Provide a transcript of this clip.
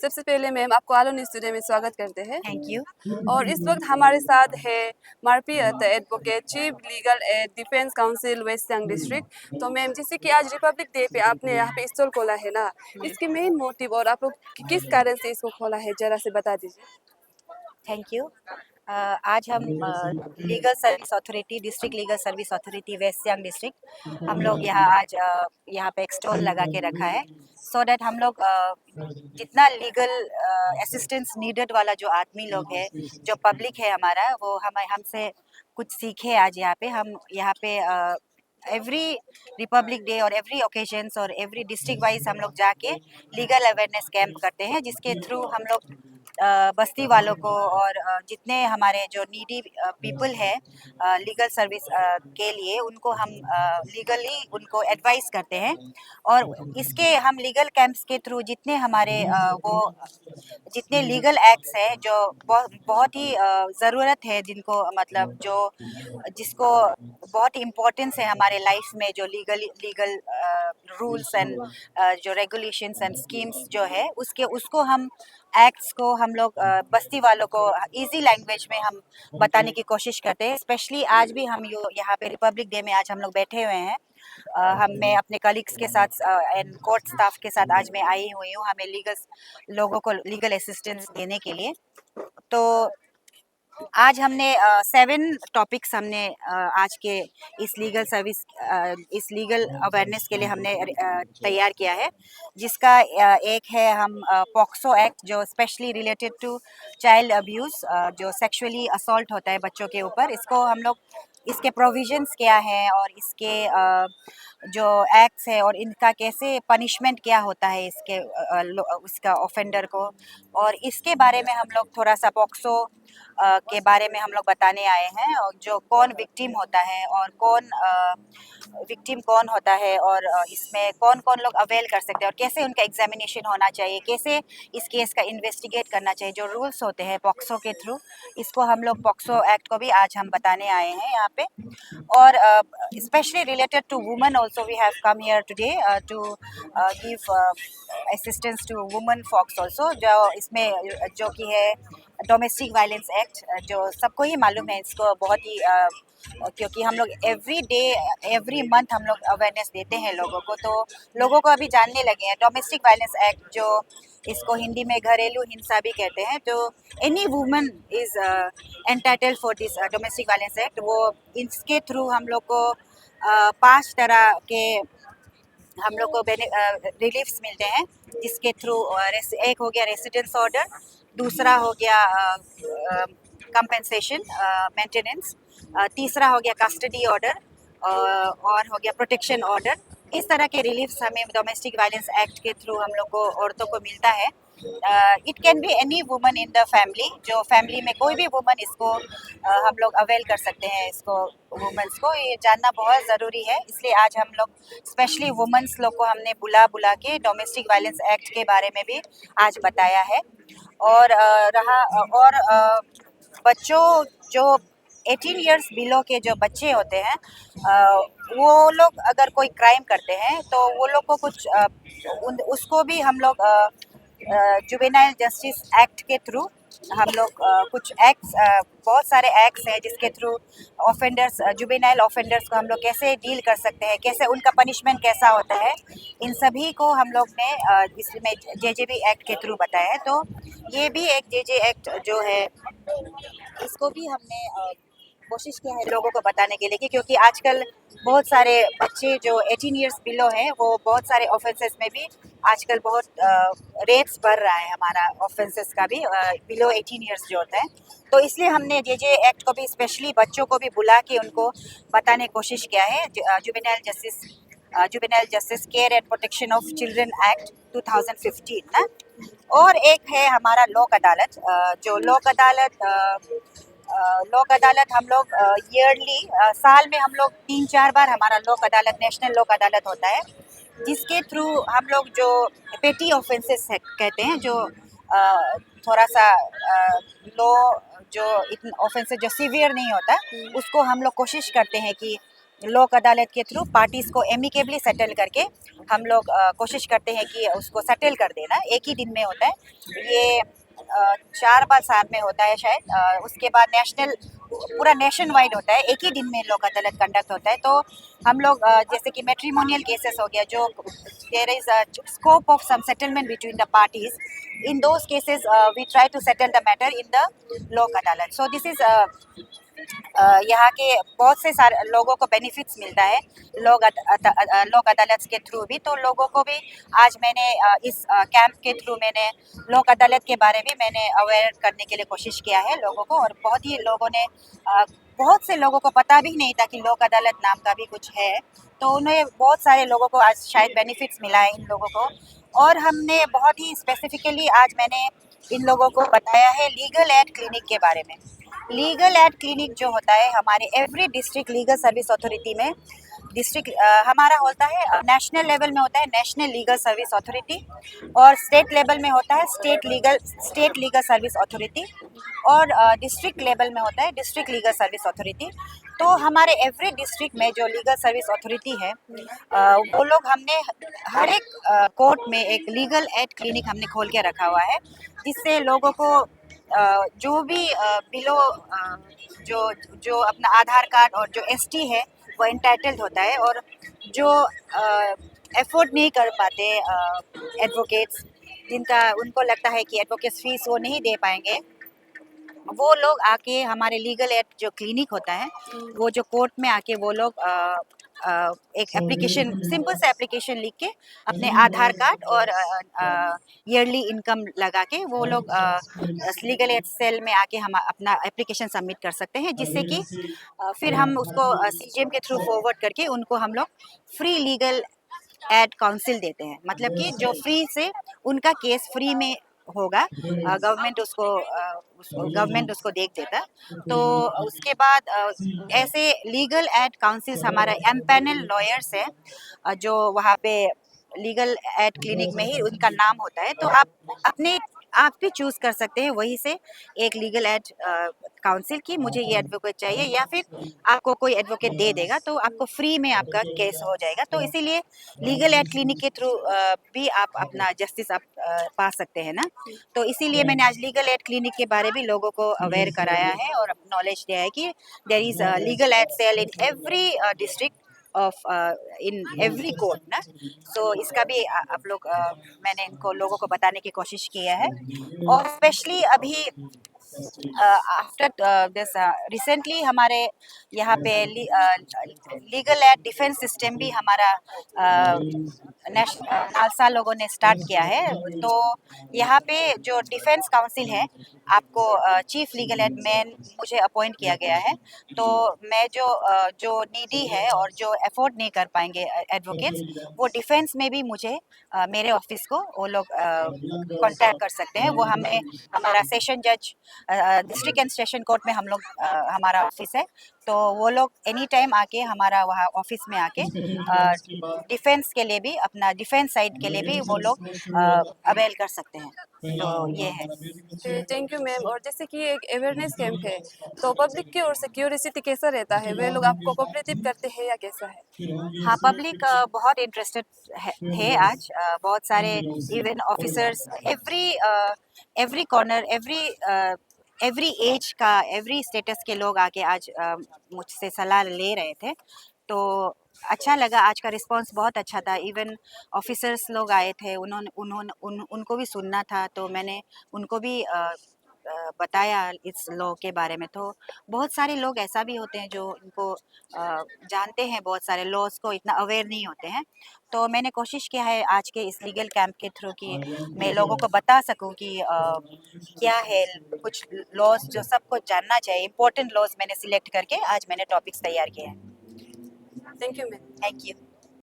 सबसे पहले मैम आपको आलो न्यूज़ टुडे में स्वागत करते हैं। Thank you. और इस वक्त हमारे साथ है मारपीएत advocate chief legal aid defence council west Siang district. तो मैम जैसे कि आज रिपब्लिक डे पे आपने यहाँ पे स्टॉल खोला है ना, इसके मेन मोटिव और आप लोग किस कारण से इसको खोला है जरा से बता दीजिए। Thank you. आज हम legal service authority district legal service authority west Siang district हम लोग यहाँ आज यहाँ पे एक स्टॉल लगा के रखा है सो दैट हम लोग जितना लीगल असिस्टेंस नीडेड वाला जो आदमी लोग है, जो पब्लिक है हमारा, वो हमसे कुछ सीखे। आज यहाँ पे एवरी रिपब्लिक डे और एवरी ओकेजन्स और एवरी डिस्ट्रिक्ट वाइज हम लोग जाके लीगल अवेयरनेस कैंप करते हैं, जिसके थ्रू हम लोग बस्ती वालों को और जितने हमारे जो नीडी पीपल है लीगल सर्विस के लिए, उनको हम लीगली उनको एडवाइस करते हैं। और इसके हम लीगल कैंप्स के थ्रू जितने हमारे वो जितने लीगल एक्ट्स हैं जो बहुत ही ज़रूरत है, जिनको मतलब जो जिसको बहुत इम्पोर्टेंस है हमारे लाइफ में, जो लीगल रूल्स एंड जो रेगुलेशंस एंड स्कीम्स जो है उसको हम एक्ट्स को हम लोग बस्ती वालों को इजी लैंग्वेज में हम बताने की कोशिश करते हैं। स्पेशली आज भी हम यहाँ पे रिपब्लिक डे में आज हम लोग बैठे हुए हैं। मैं अपने कलीग्स के साथ एंड कोर्ट स्टाफ के साथ आज मैं आई हुई हूँ, हमें लोगों को लीगल असिस्टेंस देने के लिए। तो आज हमने 7 टॉपिक्स हमने आज के इस इस लीगल अवेयरनेस के लिए हमने तैयार किया है, जिसका एक है हम पॉक्सो एक्ट, जो specially related to child abuse, जो सेक्सुअली असॉल्ट होता है बच्चों के ऊपर। इसको हम लोग इसके प्रोविजंस क्या हैं और इसके जो एक्ट्स है और इनका कैसे पनिशमेंट क्या होता है उसका ऑफेंडर को, और इसके बारे में हम लोग थोड़ा सा पॉक्सो के बारे में हम लोग बताने आए हैं, और जो कौन विक्टिम होता है और विक्टिम कौन होता है, और इसमें कौन कौन लोग अवेल कर सकते हैं और कैसे उनका एग्जामिनेशन होना चाहिए, कैसे इस केस का इन्वेस्टिगेट करना चाहिए, जो रूल्स होते हैं पॉक्सो के थ्रू। इसको हम लोग पॉक्सो एक्ट को भी आज हम बताने आए हैं यहाँ पे। और specially related to women also we have come here today to give assistance to women folks also, जो इसमें जो कि है डोमेस्टिक वायलेंस एक्ट, जो सबको ही मालूम है इसको बहुत ही क्योंकि हम लोग एवरी डे एवरी मंथ हम लोग अवेयरनेस देते हैं लोगों को, तो लोगों को अभी जानने लगे हैं डोमेस्टिक वायलेंस एक्ट, जो इसको हिंदी में घरेलू हिंसा भी कहते हैं। तो any woman is entitled for this domestic violence act. वो इसके थ्रू हम लोग को 5 तरह के हम लोग को रिलीफ्स मिलते हैं, जिसके थ्रू एक हो गया रेसिडेंस ऑर्डर, दूसरा हो गया कंपेंसेशन मेंटेनेंस, तीसरा हो गया कस्टडी ऑर्डर, और हो गया प्रोटेक्शन ऑर्डर। इस तरह के रिलीफ्स हमें डोमेस्टिक वायलेंस एक्ट के थ्रू हम लोग को औरतों को मिलता है। It can be any woman in the family, जो फैमिली में कोई भी वुमन इसको हम लोग अवेल कर सकते हैं। इसको वुमेंस को ये जानना बहुत ज़रूरी है, इसलिए आज हम लोग स्पेशली वुमेंस लोग को हमने बुला बुला के डोमेस्टिक वायलेंस एक्ट के बारे में भी आज बताया है। और बच्चों जो 18 इयर्स बिलो के जो बच्चे होते हैं, वो लोग अगर कोई क्राइम करते हैं तो वो लोग को कुछ उसको भी हम लोग जुवेनाइल जस्टिस एक्ट के थ्रू हम लोग कुछ एक्ट्स, बहुत सारे एक्ट्स हैं जिसके थ्रू ऑफेंडर्स, जुवेनाइल ऑफेंडर्स को हम लोग कैसे डील कर सकते हैं, कैसे उनका पनिशमेंट कैसा होता है, इन सभी को हम लोग ने इसमें जेजेबी एक्ट के थ्रू बताया है। तो ये भी एक जेजे एक्ट जो है, इसको भी हमने कोशिश किया है लोगों को बताने के लिए क्योंकि आजकल बहुत सारे बच्चे जो 18 इयर्स बिलो हैं, वो बहुत सारे ऑफेंसेस में भी आजकल बहुत रेट्स बढ़ रहा है हमारा ऑफेंसेस का भी, बिलो 18 इयर्स जो होता है। तो इसलिए हमने जे एक्ट को भी स्पेशली बच्चों को भी बुला के उनको बताने की कोशिश किया है। Juvenile justice care and protection of children act 2015 ना। और एक है हमारा लोक अदालत, जो लोक अदालत हम लोग ईयरली साल में हम लोग 3-4 बार हमारा लोक अदालत, नेशनल लोक अदालत होता है, जिसके थ्रू हम लोग जो पेटी ऑफेंसेस कहते हैं, जो थोड़ा सा लो, जो इतना ऑफेंसेस जो सीवियर नहीं होता, उसको हम लोग कोशिश करते हैं कि लोक अदालत के थ्रू पार्टीज को एमिकेबली सेटल करके हम लोग कोशिश करते हैं कि उसको सेटल कर देना। एक ही दिन में होता है ये, 4 बार साल में होता है शायद। उसके बाद नेशनल, पूरा नेशन वाइड होता है, एक ही दिन में लोक अदालत कंडक्ट होता है। तो हम लोग जैसे कि मैट्रिमोनियल केसेस हो गया, जो there is a scope of some settlement between the parties, in those cases we try to settle the matter in the Lok Adalat. So this is यहाँ के बहुत से सारे लोगों को बेनिफिट्स मिलता है लोक अदालत के थ्रू भी। तो लोगों को भी आज मैंने इस कैंप के थ्रू मैंने लोक अदालत के बारे में मैंने अवेयर करने के लिए कोशिश किया है लोगों को। और बहुत ही लोगों ने बहुत से लोगों को पता भी नहीं था कि लोक अदालत नाम का भी कुछ है। तो उन्हें बहुत सारे लोगों को आज शायद बेनिफिट्स मिला है इन लोगों को। और हमने बहुत ही स्पेसिफिकली आज मैंने इन लोगों को बताया है लीगल एड क्लिनिक के बारे में। लीगल एड क्लिनिक जो होता है हमारे every district legal service authority में, डिस्ट्रिक्ट हमारा होता है नेशनल लेवल में होता है नेशनल लीगल सर्विस अथॉरिटी, और स्टेट लेवल में होता है स्टेट लीगल सर्विस अथॉरिटी, और डिस्ट्रिक्ट लेवल में होता है डिस्ट्रिक्ट लीगल सर्विस अथॉरिटी। तो हमारे एवरी डिस्ट्रिक्ट में जो लीगल सर्विस अथॉरिटी है वो लोग हमने हर एक कोर्ट में एक लीगल एड क्लिनिक हमने खोल के रखा हुआ है, जिससे लोगों को जो भी बिलो जो जो अपना आधार कार्ड और जो एसटी है वो एंटाइटल्ड होता है, और जो एफोर्ड नहीं कर पाते एडवोकेट्स, जिनका उनको लगता है कि एडवोकेट्स फीस वो नहीं दे पाएंगे, वो लोग आके हमारे लीगल एड जो क्लिनिक होता है वो जो कोर्ट में आके वो लोग एक एप्लीकेशन, सिंपल सा एप्लीकेशन लिख के अपने आधार कार्ड और ईयरली इनकम लगा के वो लोग लीगल एड सेल में आके हम अपना एप्लीकेशन सबमिट कर सकते हैं, जिससे कि फिर हम उसको सीजीएम के थ्रू फॉरवर्ड करके उनको हम लोग फ्री लीगल एड काउंसिल देते हैं। मतलब कि जो फ्री से उनका केस फ्री में होगा, गवर्नमेंट उसको देख देता है। तो उसके बाद ऐसे लीगल एड काउंसिल्स हमारा एम्पैनल लॉयर्स है जो वहाँ पे लीगल एड क्लिनिक में ही उनका नाम होता है। तो आप भी चूज कर सकते हैं वहीं से एक लीगल एड काउंसिल की मुझे ये एडवोकेट चाहिए, या फिर आपको कोई एडवोकेट दे देगा तो आपको फ्री में आपका केस हो जाएगा। तो इसीलिए लीगल एड क्लिनिक के थ्रू भी आप अपना जस्टिस आप पा सकते हैं ना। तो इसीलिए मैंने आज लीगल एड क्लिनिक के बारे में लोगों को अवेयर कराया है और नॉलेज दिया है कि there is legal aid cell in every district of in every court ना। सो इसका भी आप लोग मैंने इनको लोगों को बताने की कोशिश किया है। और स्पेशली अभी आफ्टर दिस रिसेंटली हमारे यहाँ पे लीगल एड डिफेंस सिस्टम भी हमारा नालसा लोगों ने स्टार्ट किया है। तो यहाँ पे जो डिफेंस काउंसिल है, आपको चीफ लीगल एड मैन मुझे अपॉइंट किया गया है। तो मैं जो नीडी है और जो अफोर्ड नहीं कर पाएंगे एडवोकेट्स, वो डिफेंस में भी मुझे मेरे ऑफिस को वो लोग कांटेक्ट कर सकते हैं। वो हमें हमारा सेशन जज डिस्ट्रिक्ट एंड सेशन कोर्ट में हम लोग हमारा ऑफिस है। तो वो लोग एनी टाइम आके हमारा वहाँ ऑफिस में आके डिफेंस के लिए भी, अपना डिफेंस साइड के लिए भी वो लोग अवेल कर सकते हैं। तो ये है। Thank you ma'am. और जैसे कि एक अवेयरनेस कैंप है, तो पब्लिक की ओर से क्यूरियोसिटी कैसा रहता है? वे लोग आपको कोऑपरेटिव करते हैं या कैसा है? हाँ, पब्लिक बहुत इंटरेस्टेड थे आज। बहुत सारे even officers every corner, every age का, एवरी स्टेटस के लोग आके आज मुझसे सलाह ले रहे थे। तो अच्छा लगा, आज का रिस्पांस बहुत अच्छा था। इवन ऑफिसर्स लोग आए थे, उनको भी सुनना था, तो मैंने उनको भी बताया इस लॉ के बारे में। तो बहुत सारे लोग ऐसा भी होते हैं जो इनको जानते हैं, बहुत सारे लॉज को इतना अवेयर नहीं होते हैं। तो मैंने कोशिश किया है आज के इस लीगल कैंप के थ्रू कि मैं लोगों को बता सकूं कि क्या है कुछ लॉज जो सबको जानना चाहिए। इम्पोर्टेंट लॉज मैंने सिलेक्ट करके आज मैंने टॉपिक्स तैयार किए हैं। Thank you ma'am. Thank you.